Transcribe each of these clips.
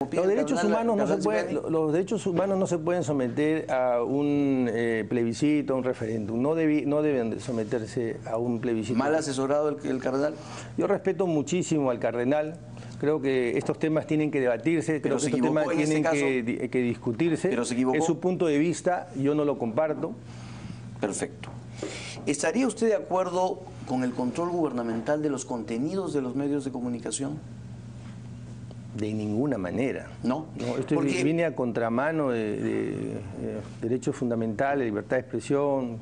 Los derechos humanos los derechos humanos no se pueden someter a un plebiscito, a un referéndum. No deben de someterse a un plebiscito. ¿Mal asesorado el cardenal? Yo respeto muchísimo al cardenal. Creo que estos temas tienen que debatirse, creo que estos temas tienen que discutirse. ¿Pero se equivocó? Es su punto de vista, yo no lo comparto. Perfecto. ¿Estaría usted de acuerdo con el control gubernamental de los contenidos de los medios de comunicación? De ninguna manera. ¿No? Esto viene a contramano de derechos fundamentales, libertad de expresión.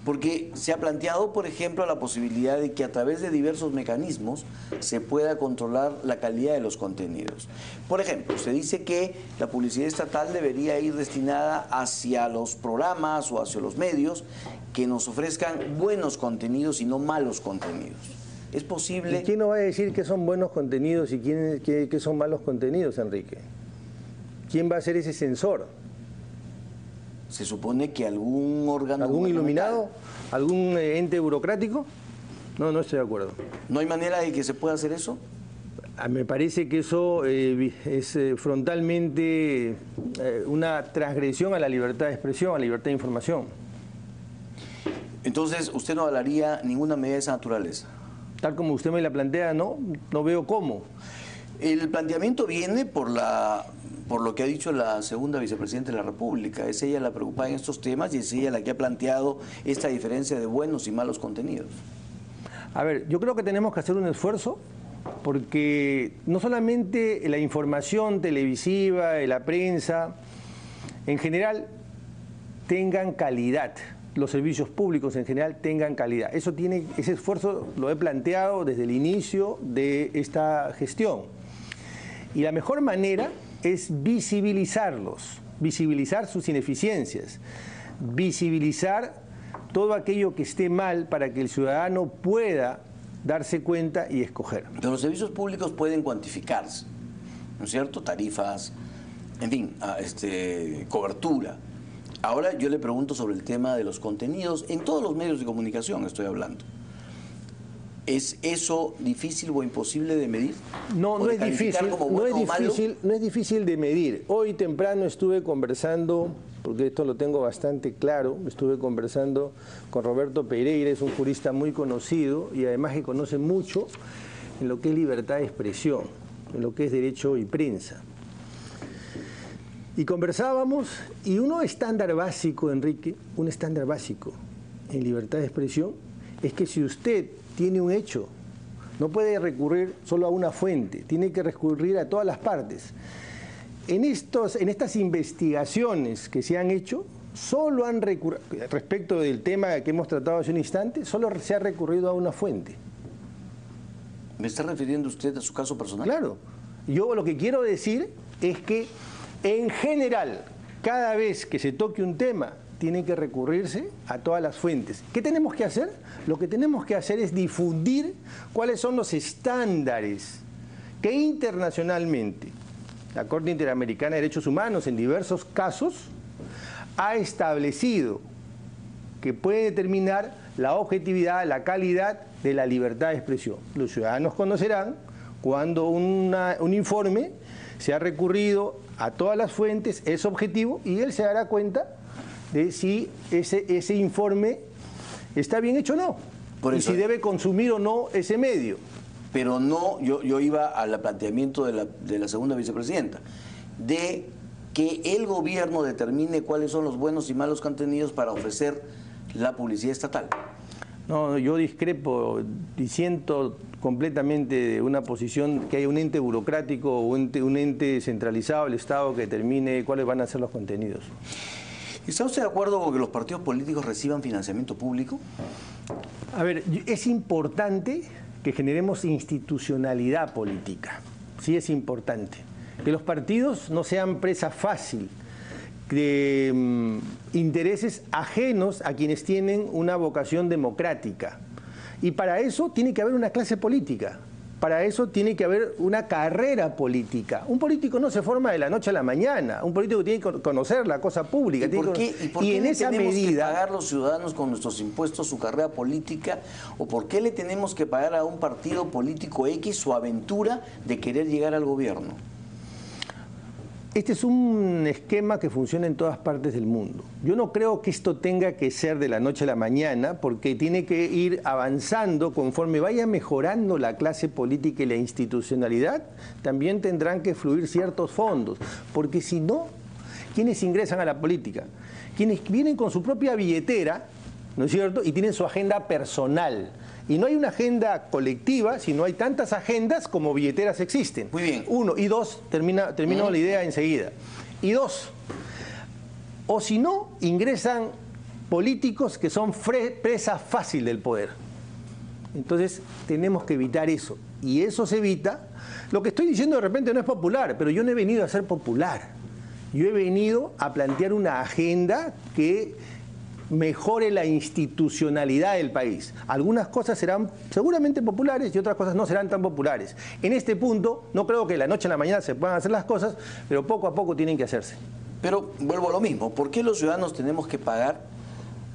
Porque se ha planteado, por ejemplo, la posibilidad de que a través de diversos mecanismos se pueda controlar la calidad de los contenidos. Por ejemplo, se dice que la publicidad estatal debería ir destinada hacia los programas o hacia los medios que nos ofrezcan buenos contenidos y no malos contenidos. ¿Es posible? ¿Y quién nos va a decir que son buenos contenidos y qué son malos contenidos, Enrique? ¿Quién va a ser ese censor? Se supone que algún órgano... ¿Algún iluminado? ¿Algún ente burocrático? No estoy de acuerdo. ¿No hay manera de que se pueda hacer eso? Me parece que eso es frontalmente una transgresión a la libertad de expresión, a la libertad de información. Entonces, ¿usted no avalaría ninguna medida de esa naturaleza? Tal como usted me la plantea, no veo cómo. El planteamiento viene por lo que ha dicho la segunda vicepresidenta de la República. Es ella la preocupada en estos temas y es ella la que ha planteado esta diferencia de buenos y malos contenidos. A ver, yo creo que tenemos que hacer un esfuerzo porque no solamente la información televisiva, la prensa, en general, tengan calidad. Los servicios públicos en general tengan calidad. Ese esfuerzo lo he planteado desde el inicio de esta gestión. Y la mejor manera es visibilizarlos, visibilizar sus ineficiencias, visibilizar todo aquello que esté mal para que el ciudadano pueda darse cuenta y escoger. Pero los servicios públicos pueden cuantificarse, ¿no es cierto? Tarifas, en fin, cobertura. Ahora yo le pregunto sobre el tema de los contenidos, en todos los medios de comunicación estoy hablando. ¿Es eso difícil o imposible de medir? No es difícil, no es difícil de medir. Hoy temprano estuve conversando, porque esto lo tengo bastante claro, estuve conversando con Roberto Pereira, es un jurista muy conocido y además que conoce mucho en lo que es libertad de expresión, en lo que es derecho y prensa. Y conversábamos, y un estándar básico, Enrique, un estándar básico en libertad de expresión, es que si usted tiene un hecho, no puede recurrir solo a una fuente, tiene que recurrir a todas las partes. En estas investigaciones que se han hecho, solo han recurrido, respecto del tema que hemos tratado hace un instante, solo se ha recurrido a una fuente. ¿Me está refiriendo usted a su caso personal? Claro. Yo lo que quiero decir es que en general, cada vez que se toque un tema, tiene que recurrirse a todas las fuentes. ¿Qué tenemos que hacer? Lo que tenemos que hacer es difundir cuáles son los estándares que internacionalmente la Corte Interamericana de Derechos Humanos en diversos casos ha establecido que puede determinar la objetividad, la calidad de la libertad de expresión. Los ciudadanos conocerán cuando un informe se ha recurrido a todas las fuentes, es objetivo, y él se dará cuenta de si ese informe está bien hecho o no, y si debe consumir o no ese medio. Pero no, yo iba al planteamiento de la segunda vicepresidenta, de que el gobierno determine cuáles son los buenos y malos contenidos para ofrecer la publicidad estatal. No, yo discrepo y siento completamente de una posición que haya un ente burocrático o un ente centralizado del Estado que determine cuáles van a ser los contenidos. ¿Está usted de acuerdo con que los partidos políticos reciban financiamiento público? A ver, es importante que generemos institucionalidad política. Sí, es importante. Que los partidos no sean presa fácil de intereses ajenos a quienes tienen una vocación democrática. Y para eso tiene que haber una clase política. Para eso tiene que haber una carrera política. Un político no se forma de la noche a la mañana. Un político tiene que conocer la cosa pública. ¿Y por qué en esa tenemos medida que pagar los ciudadanos con nuestros impuestos su carrera política? ¿O por qué le tenemos que pagar a un partido político X su aventura de querer llegar al gobierno? Este es un esquema que funciona en todas partes del mundo. Yo no creo que esto tenga que ser de la noche a la mañana, porque tiene que ir avanzando conforme vaya mejorando la clase política y la institucionalidad. También tendrán que fluir ciertos fondos, porque si no, ¿quiénes ingresan a la política? Quienes vienen con su propia billetera, ¿no es cierto?, y tienen su agenda personal. Y no hay una agenda colectiva, sino hay tantas agendas como billeteras existen. Muy bien. Uno. Y dos, termino la idea enseguida. Y dos, o si no, ingresan políticos que son presa fácil del poder. Entonces, tenemos que evitar eso. Y eso se evita. Lo que estoy diciendo de repente no es popular, pero yo no he venido a ser popular. Yo he venido a plantear una agenda que mejore la institucionalidad del país. Algunas cosas serán seguramente populares y otras cosas no serán tan populares. En este punto, no creo que de la noche a la mañana se puedan hacer las cosas, pero poco a poco tienen que hacerse. Pero vuelvo a lo mismo, ¿por qué los ciudadanos tenemos que pagar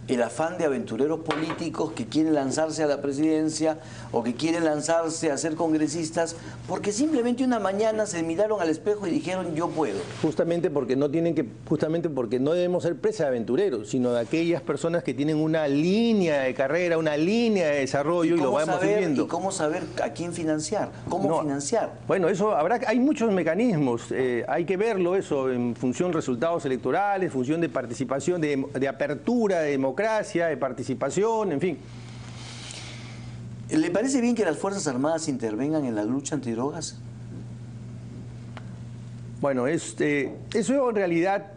el afán de aventureros políticos que quieren lanzarse a la presidencia o que quieren lanzarse a ser congresistas porque simplemente una mañana se miraron al espejo y dijeron yo puedo? Justamente porque no debemos ser presa de aventureros, sino de aquellas personas que tienen una línea de carrera, una línea de desarrollo y lo vamos viendo. ¿Y cómo saber a quién financiar? ¿Cómo financiar? Bueno, eso hay muchos mecanismos, hay que verlo eso en función de resultados electorales, en función de participación, de apertura, de democracia, de participación, en fin. ¿Le parece bien que las Fuerzas Armadas intervengan en la lucha antidrogas? Bueno, eso en realidad,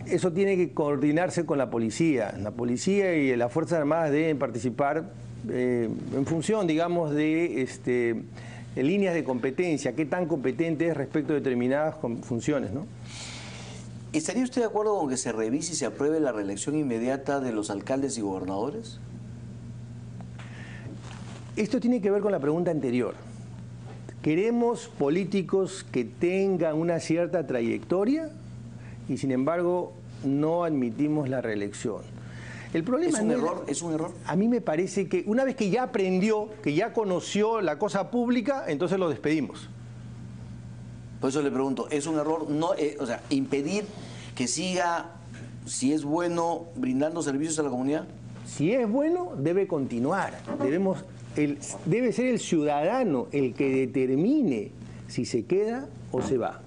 eso tiene que coordinarse con la policía. La policía y las Fuerzas Armadas deben participar en función, digamos, de líneas de competencia, qué tan competente es respecto a determinadas funciones, ¿no? ¿Estaría usted de acuerdo con que se revise y se apruebe la reelección inmediata de los alcaldes y gobernadores? Esto tiene que ver con la pregunta anterior. ¿Queremos políticos que tengan una cierta trayectoria y sin embargo no admitimos la reelección? El problema ¿Es un error? A mí me parece que una vez que ya aprendió, que ya conoció la cosa pública, entonces lo despedimos. Por eso le pregunto, ¿es un error o sea, impedir que siga, si es bueno, brindando servicios a la comunidad? Si es bueno, debe continuar. Debe ser el ciudadano el que determine si se queda o se va.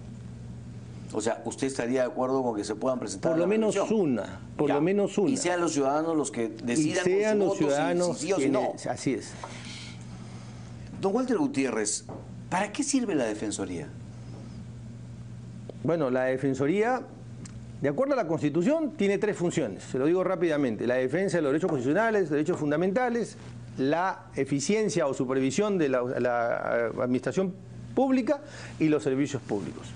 O sea, ¿usted estaría de acuerdo con que se puedan presentar por lo menos una? Por lo menos una. Y sean los ciudadanos los que decidan con su voto si sí o si no. Así es. Don Walter Gutiérrez, ¿para qué sirve la Defensoría? Bueno, la Defensoría, de acuerdo a la Constitución, tiene tres funciones. Se lo digo rápidamente. La defensa de los derechos constitucionales, derechos fundamentales, la eficiencia o supervisión de la administración pública y los servicios públicos.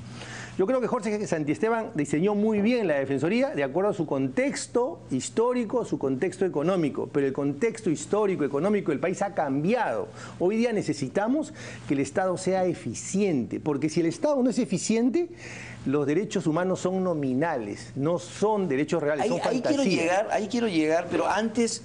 Yo creo que Jorge Santiesteban diseñó muy bien la Defensoría de acuerdo a su contexto histórico, su contexto económico, pero el contexto histórico, económico del país ha cambiado. Hoy día necesitamos que el Estado sea eficiente, porque si el Estado no es eficiente, los derechos humanos son nominales, no son derechos reales, son fantasías. Ahí quiero llegar, pero antes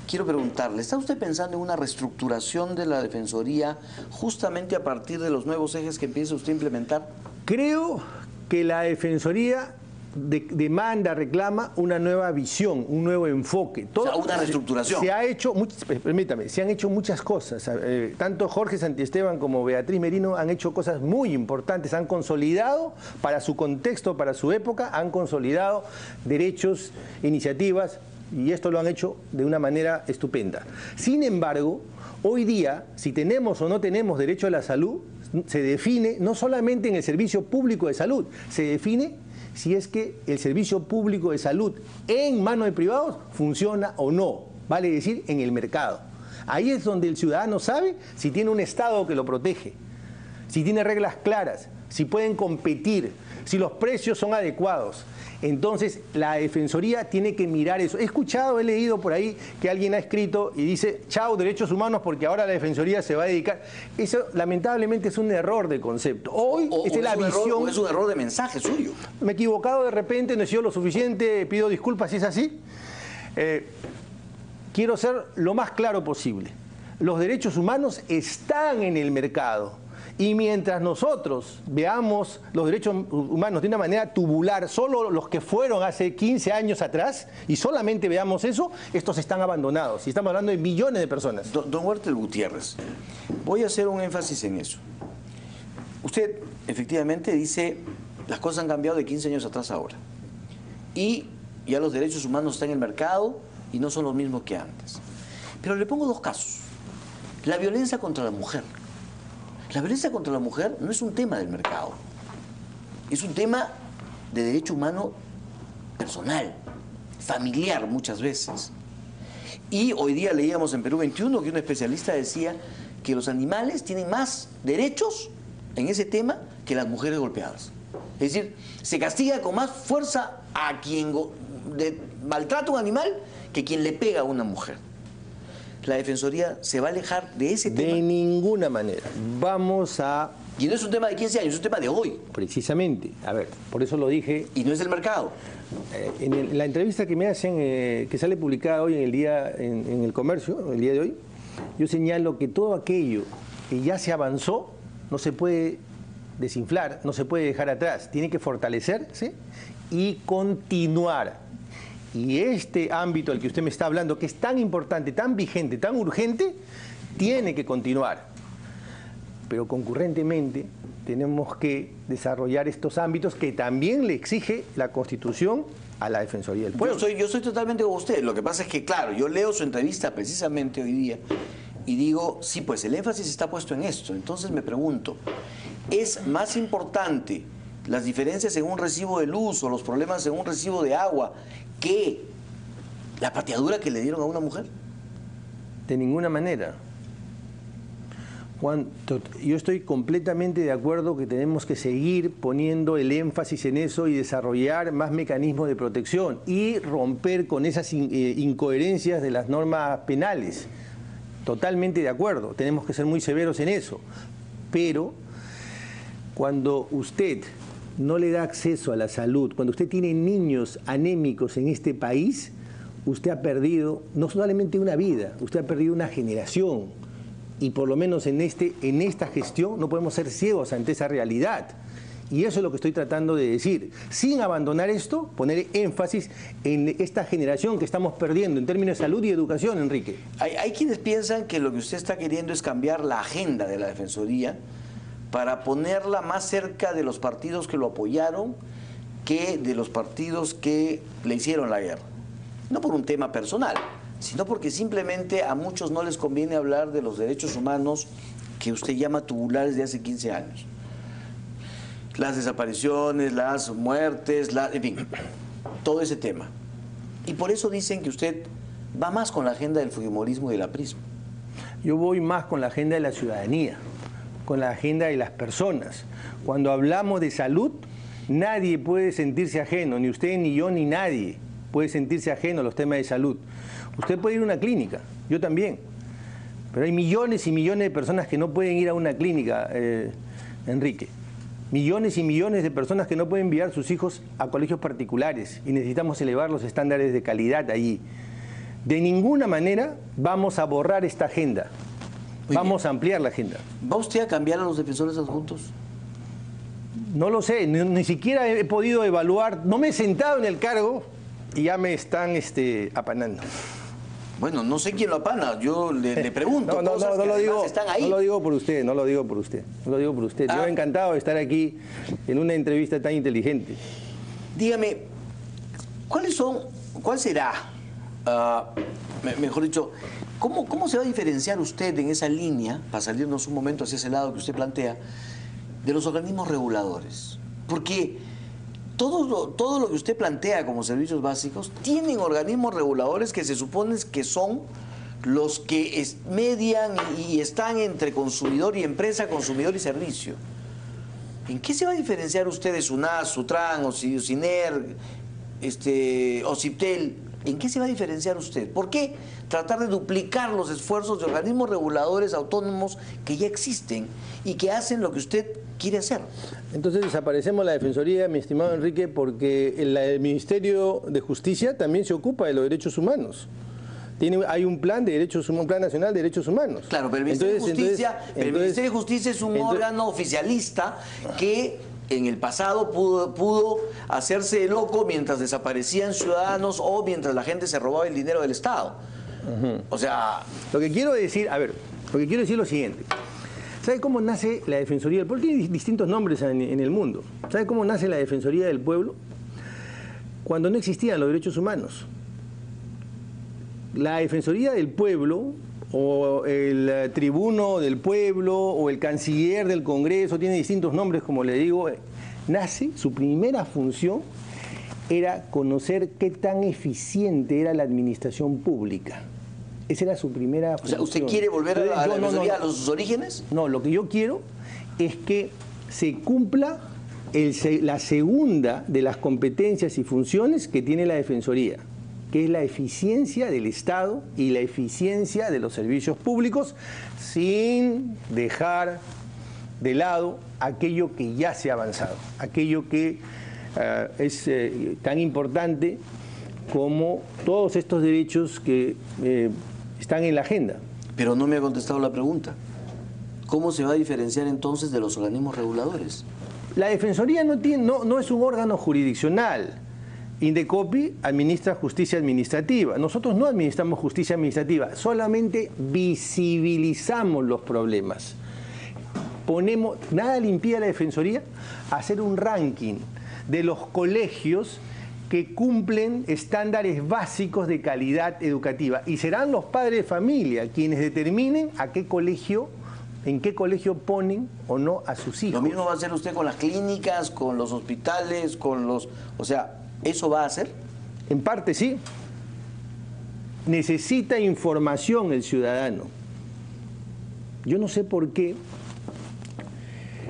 quiero preguntarle, ¿está usted pensando en una reestructuración de la Defensoría justamente a partir de los nuevos ejes que empieza usted a implementar? Creo que la Defensoría demanda, reclama una nueva visión, un nuevo enfoque. O sea, una reestructuración. Se han hecho muchas cosas. Tanto Jorge Santiesteban como Beatriz Merino han hecho cosas muy importantes. Han consolidado, para su contexto, para su época, han consolidado derechos, iniciativas, y esto lo han hecho de una manera estupenda. Sin embargo, hoy día, si tenemos o no tenemos derecho a la salud, se define no solamente en el servicio público de salud, se define si es que el servicio público de salud en manos de privados funciona o no, vale decir, en el mercado. Ahí es donde el ciudadano sabe si tiene un Estado que lo protege, si tiene reglas claras, si pueden competir, si los precios son adecuados. Entonces, la Defensoría tiene que mirar eso. He leído por ahí que alguien ha escrito y dice, chao, derechos humanos, porque ahora la Defensoría se va a dedicar. Eso, lamentablemente, es un error de concepto. Hoy, esta es la visión. Es un error de mensaje suyo. Me he equivocado de repente, no he sido lo suficiente, pido disculpas si es así. Quiero ser lo más claro posible. Los derechos humanos están en el mercado. Y mientras nosotros veamos los derechos humanos de una manera tubular, solo los que fueron hace 15 años atrás, y solamente veamos eso, estos están abandonados. Y estamos hablando de millones de personas. Don Huertel Gutiérrez, voy a hacer un énfasis en eso. Usted efectivamente dice, las cosas han cambiado de 15 años atrás a ahora. Y ya los derechos humanos están en el mercado y no son los mismos que antes. Pero le pongo dos casos. La violencia contra la mujer. La violencia contra la mujer no es un tema del mercado. Es un tema de derecho humano personal, familiar muchas veces. Y hoy día leíamos en Perú 21 que un especialista decía que los animales tienen más derechos en ese tema que las mujeres golpeadas. Es decir, se castiga con más fuerza a quien maltrata a un animal que quien le pega a una mujer. La Defensoría se va a alejar de ese tema. De ninguna manera. Vamos a... Y no es un tema de 15 años, es un tema de hoy. Precisamente. A ver, por eso lo dije. Y no es del mercado. En la entrevista que me hacen, que sale publicada hoy en El Comercio, el día de hoy, yo señalo que todo aquello que ya se avanzó no se puede desinflar, no se puede dejar atrás. Tiene que fortalecerse y continuar. Y este ámbito al que usted me está hablando, que es tan importante, tan vigente, tan urgente, tiene que continuar. Pero concurrentemente tenemos que desarrollar estos ámbitos que también le exige la Constitución a la Defensoría del Pueblo. Yo soy totalmente con usted. Lo que pasa es que, claro, yo leo su entrevista precisamente hoy día y digo, sí, pues el énfasis está puesto en esto. Entonces me pregunto, ¿es más importante las diferencias en un recibo de luz o los problemas en un recibo de agua que la pateadura que le dieron a una mujer? De ninguna manera. Juan, yo estoy completamente de acuerdo que tenemos que seguir poniendo el énfasis en eso y desarrollar más mecanismos de protección y romper con esas incoherencias de las normas penales. Totalmente de acuerdo, tenemos que ser muy severos en eso. Pero cuando usted no le da acceso a la salud, cuando usted tiene niños anémicos en este país, usted ha perdido no solamente una vida, usted ha perdido una generación. Y por lo menos en esta gestión no podemos ser ciegos ante esa realidad. Y eso es lo que estoy tratando de decir. Sin abandonar esto, poner énfasis en esta generación que estamos perdiendo en términos de salud y educación, Enrique. Hay quienes piensan que lo que usted está queriendo es cambiar la agenda de la Defensoría para ponerla más cerca de los partidos que lo apoyaron que de los partidos que le hicieron la guerra. No por un tema personal, sino porque simplemente a muchos no les conviene hablar de los derechos humanos que usted llama tubulares de hace 15 años. Las desapariciones, las muertes, en fin, todo ese tema. Y por eso dicen que usted va más con la agenda del fujimorismo y del aprismo. Yo voy más con la agenda de la ciudadanía, con la agenda de las personas. Cuando hablamos de salud, nadie puede sentirse ajeno, ni usted, ni yo, ni nadie puede sentirse ajeno a los temas de salud. Usted puede ir a una clínica, yo también, pero hay millones y millones de personas que no pueden ir a una clínica, Enrique. Millones y millones de personas que no pueden enviar a sus hijos a colegios particulares y necesitamos elevar los estándares de calidad allí. De ninguna manera vamos a borrar esta agenda, vamos a ampliar la agenda. ¿Va usted a cambiar a los defensores adjuntos? No lo sé, ni siquiera he podido evaluar, no me he sentado en el cargo y ya me están apanando. Bueno, no sé quién lo apana, yo le pregunto. No lo digo, están ahí. No lo digo por usted, no lo digo por usted. Yo encantado de estar aquí en una entrevista tan inteligente. Dígame, ¿cuál será, mejor dicho, cómo se va a diferenciar usted en esa línea, para salirnos un momento hacia ese lado que usted plantea, de los organismos reguladores? Porque todo lo que usted plantea como servicios básicos tienen organismos reguladores que se supone que son los que median y están entre consumidor y empresa, consumidor y servicio. ¿En qué se va a diferenciar usted de SUNAS, SUTRAN, o SINER, o CIPTEL? ¿En qué se va a diferenciar usted? ¿Por qué tratar de duplicar los esfuerzos de organismos reguladores autónomos que ya existen y que hacen lo que usted quiere hacer? Entonces desaparecemos la Defensoría, mi estimado Enrique, porque el Ministerio de Justicia también se ocupa de los derechos humanos. hay un plan de derechos, un plan nacional de derechos humanos. Claro, pero el Ministerio de Justicia es un órgano oficialista que en el pasado pudo hacerse loco mientras desaparecían ciudadanos o mientras la gente se robaba el dinero del Estado. O sea... Lo que quiero decir, a ver, lo que quiero decir es lo siguiente. ¿Sabe cómo nace la Defensoría del Pueblo? Tiene distintos nombres en el mundo. ¿Sabe cómo nace la Defensoría del Pueblo? Cuando no existían los derechos humanos. La Defensoría del Pueblo, o el tribuno del pueblo, o el canciller del Congreso, tiene distintos nombres, como le digo, nace, su primera función era conocer qué tan eficiente era la administración pública. Esa era su primera función. O sea, ¿usted quiere volver a la Defensoría a los orígenes? No, lo que yo quiero es que se cumpla la segunda de las competencias y funciones que tiene la Defensoría, que es la eficiencia del Estado y la eficiencia de los servicios públicos, sin dejar de lado aquello que ya se ha avanzado, aquello que es tan importante como todos estos derechos que están en la agenda. Pero no me ha contestado la pregunta. ¿Cómo se va a diferenciar entonces de los organismos reguladores? La Defensoría no es un órgano jurisdiccional. Indecopi administra justicia administrativa. Nosotros no administramos justicia administrativa, solamente visibilizamos los problemas. Nada le impide a la Defensoría hacer un ranking de los colegios que cumplen estándares básicos de calidad educativa, y serán los padres de familia quienes determinen en qué colegio ponen o no a sus hijos. Lo mismo va a hacer usted con las clínicas, con los hospitales, o sea, ¿eso va a hacer? En parte sí. Necesita información el ciudadano. Yo no sé por qué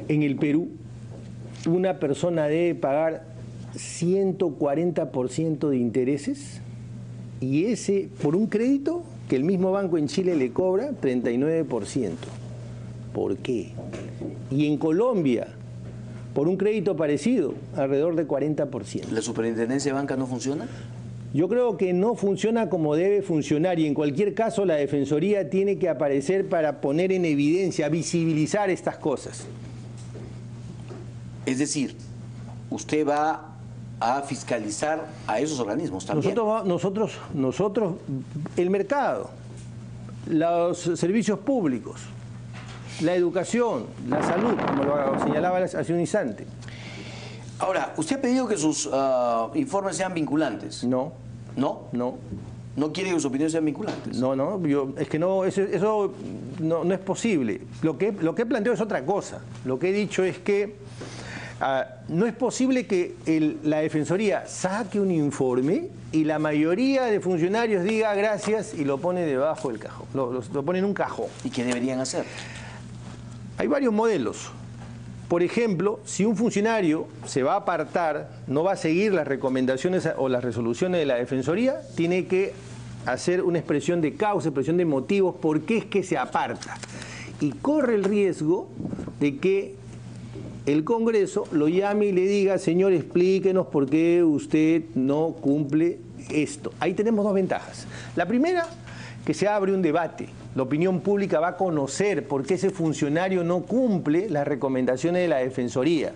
en el Perú una persona debe pagar 140% de intereses, y ese por un crédito que el mismo banco en Chile le cobra 39%. ¿Por qué? Y en Colombia, por un crédito parecido, alrededor de 40%. ¿La superintendencia de banca no funciona? Yo creo que no funciona como debe funcionar, y en cualquier caso la Defensoría tiene que aparecer para poner en evidencia, visibilizar estas cosas. Es decir, usted va a fiscalizar a esos organismos también. Nosotros, el mercado, los servicios públicos, la educación, la salud, como lo señalaba hace un instante. Ahora, usted ha pedido que sus informes sean vinculantes. No. ¿No? No. ¿No quiere que sus opiniones sean vinculantes? No, es que no, eso no es posible. Lo que he planteado es otra cosa. Lo que he dicho es que no es posible que la Defensoría saque un informe y la mayoría de funcionarios diga gracias y lo pone debajo del cajón, lo pone en un cajón. ¿Y qué deberían hacer? Hay varios modelos. Por ejemplo, si un funcionario se va a apartar, no va a seguir las recomendaciones o las resoluciones de la Defensoría, tiene que hacer una expresión de causa, expresión de motivos, por qué es que se aparta. Y corre el riesgo de que el Congreso lo llame y le diga, señor, explíquenos por qué usted no cumple esto. Ahí tenemos dos ventajas. La primera, que se abre un debate. La opinión pública va a conocer por qué ese funcionario no cumple las recomendaciones de la Defensoría.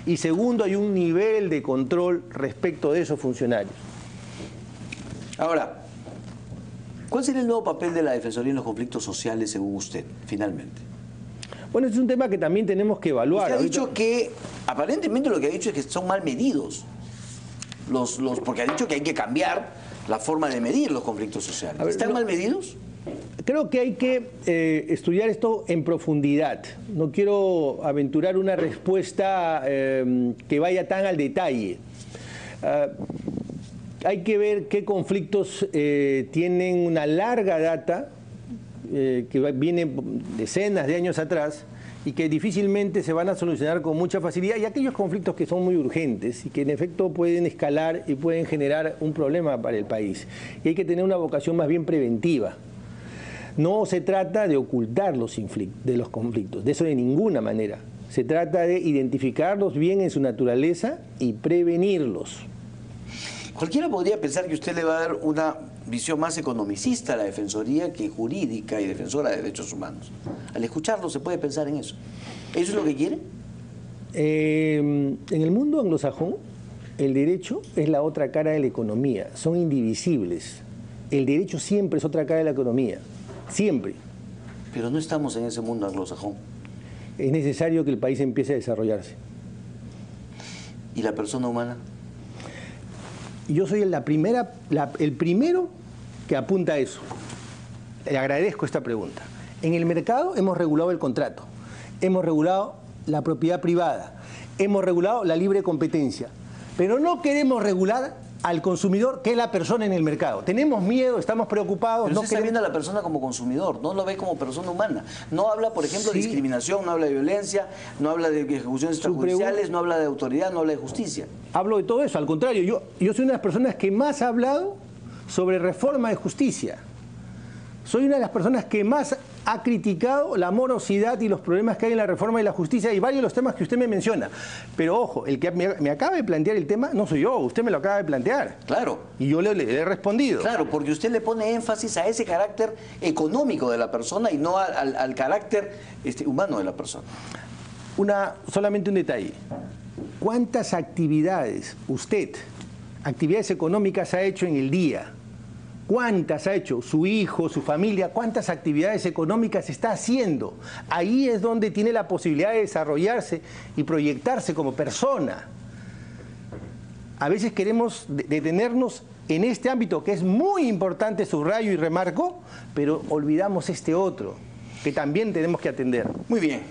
Y segundo, hay un nivel de control respecto de esos funcionarios. Ahora, ¿cuál sería el nuevo papel de la Defensoría en los conflictos sociales según usted, finalmente? Bueno, es un tema que también tenemos que evaluar. Usted ha dicho que, aparentemente lo que ha dicho es que son mal medidos, porque ha dicho que hay que cambiar la forma de medir los conflictos sociales. ¿Están mal medidos? Creo que hay que estudiar esto en profundidad. No quiero aventurar una respuesta que vaya tan al detalle. Hay que ver qué conflictos tienen una larga data, que viene decenas de años atrás y que difícilmente se van a solucionar con mucha facilidad, y aquellos conflictos que son muy urgentes y que en efecto pueden escalar y pueden generar un problema para el país. Y hay que tener una vocación más bien preventiva. No se trata de ocultar los conflictos, de eso de ninguna manera. Se trata de identificarlos bien en su naturaleza y prevenirlos. Cualquiera podría pensar que usted le va a dar una visión más economicista la Defensoría que jurídica y defensora de derechos humanos. Al escucharlo se puede pensar en eso. ¿Eso es lo que quiere? En el mundo anglosajón, el derecho es la otra cara de la economía, son indivisibles. El derecho siempre es otra cara de la economía, siempre. Pero no estamos en ese mundo anglosajón. Es necesario que el país empiece a desarrollarse. ¿Y la persona humana? Yo soy el primero que apunta a eso. Le agradezco esta pregunta. En el mercado hemos regulado el contrato, hemos regulado la propiedad privada, hemos regulado la libre competencia, pero no queremos regular al consumidor, que es la persona en el mercado. Tenemos miedo, estamos preocupados. Pero usted está viendo a la persona como consumidor, no lo ve como persona humana. No habla, por ejemplo, de discriminación, no habla de violencia, no habla de ejecuciones extrajudiciales, no habla de autoridad, no habla de justicia. Hablo de todo eso, al contrario, yo soy una de las personas que más ha hablado sobre reforma de justicia. Soy una de las personas que más ha criticado la morosidad y los problemas que hay en la reforma de la justicia y varios de los temas que usted me menciona. Pero ojo, el que me acaba de plantear el tema no soy yo, usted me lo acaba de plantear. Claro. Y yo le he respondido. Claro, porque usted le pone énfasis a ese carácter económico de la persona y no al carácter humano de la persona. Solamente un detalle. ¿Cuántas actividades actividades económicas ha hecho en el día? ¿Cuántas ha hecho su hijo, su familia? ¿Cuántas actividades económicas está haciendo? Ahí es donde tiene la posibilidad de desarrollarse y proyectarse como persona. A veces queremos detenernos en este ámbito que es muy importante, subrayo y remarco, pero olvidamos este otro, que también tenemos que atender. Muy bien.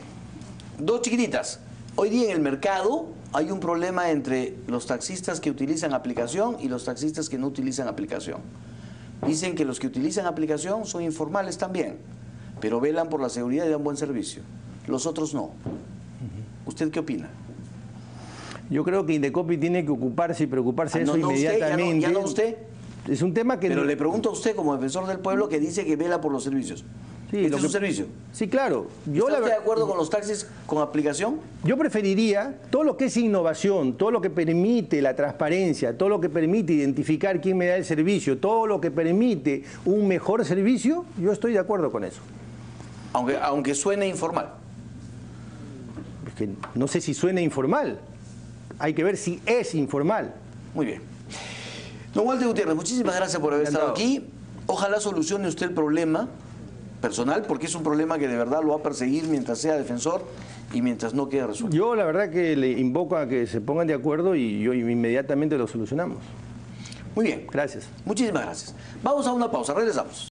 Dos chiquititas. Hoy día en el mercado hay un problema entre los taxistas que utilizan aplicación y los taxistas que no utilizan aplicación. Dicen que los que utilizan aplicación son informales también, pero velan por la seguridad y dan buen servicio. Los otros no. ¿Usted qué opina? Yo creo que Indecopi tiene que ocuparse y preocuparse de eso inmediatamente. ¿Ya no usted? Es un tema que... Pero le pregunto a usted como defensor del pueblo que dice que vela por los servicios. Sí, ¿Este es un servicio? Sí, claro. ¿Está usted de acuerdo con los taxis con aplicación? Yo preferiría todo lo que es innovación, todo lo que permite la transparencia, todo lo que permite identificar quién me da el servicio, todo lo que permite un mejor servicio, yo estoy de acuerdo con eso. Aunque suene informal. Es que no sé si suena informal. Hay que ver si es informal. Muy bien. Don Walter Gutiérrez, muchísimas gracias por haber estado aquí. Ojalá solucione usted el problema personal, porque es un problema que de verdad lo va a perseguir mientras sea defensor y mientras no quede resuelto. Yo la verdad que le invoco a que se pongan de acuerdo y yo inmediatamente lo solucionamos. Muy bien. Gracias. Muchísimas gracias. Vamos a una pausa, regresamos.